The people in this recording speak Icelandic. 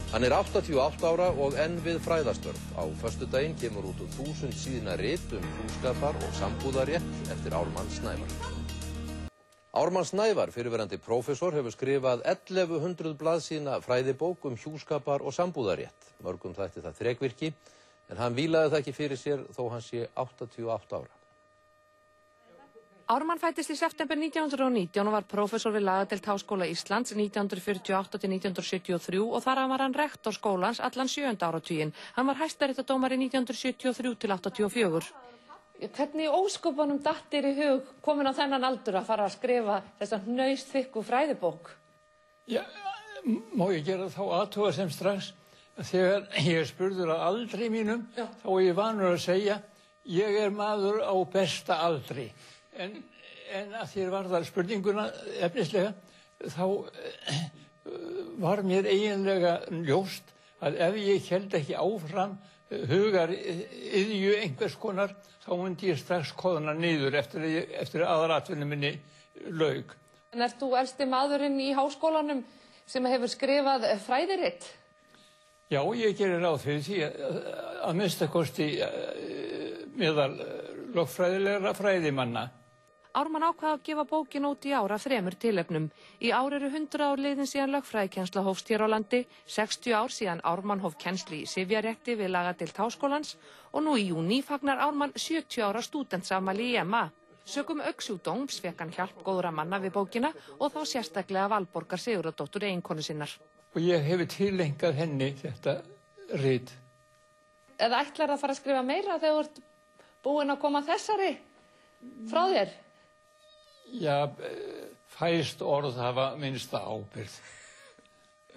Hann er 88 ára og enn við fræðastörf. Á föstudaginn kemur út 1000 síðna rit hjúskapar og sambúðarrétt eftir Ármann Snævar. Ármann Snævar, fyrrverandi prófessor, hefur skrifað 1100 blaðsíðna fræðibók hjúskapar og sambúðarrétt. Mörgum þætti það þrekvirki, en hann vílaði það ekki fyrir sér þó hann sé 88 ára. Ármann fæddist í september 1919 og var prófessor við lagadeild Háskóla Íslands 1948 til 1973 og þar var hann rektor skólans allan 7. áratuginn. Hann var hæstaréttardómari 1973 til 84. Hvernig ósköpunum datt þér í hug komin á þennan aldur að fara að skrifa þessa hnausþykku fræðibók? Já, má ég gera þá athugasemd strax? Þegar ég er spurður að aldri mínum, þá er ég vanur að segja, ég er maður á besta aldri. En að þér varðar spurninguna efnislega, þá var mér eiginlega ljóst að ef ég held ekki áfram hugar iðju einhvers konar, þá myndi ég strax koðna niður eftir aðratvinnu minni lauk. En ert þú elsti maðurinn í háskólanum sem hefur skrifað fræðiritt? Já, ég gerir ráð fyrir því að minnsta kosti meðal lögfræðilegra fræðimanna. Ármann ákvað að gefa bókin út í ár af 3 tilefnum. Í ár eru 100 ár liðin síðan lögfræðikennsla hófst hér á landi, 60 ár síðan Ármann hóf kennslu í sifjarétti við lagadeild Háskólans og nú í júní fagnar Ármann 70 ára stúdentsafmæli í MA. Sökum augsjúkdóms fékk hann hjálp góðra manna við bókina og þá sérstaklega Valborgar Sigurðardóttur eiginkonu sinnar. Og ég hefur tilengað henni þetta rit. Eða ætlar að fara að skrifa meira þegar þú ert búinn að koma þessari frá þér? Já, fæst orð hafa minnsta ábyrgð.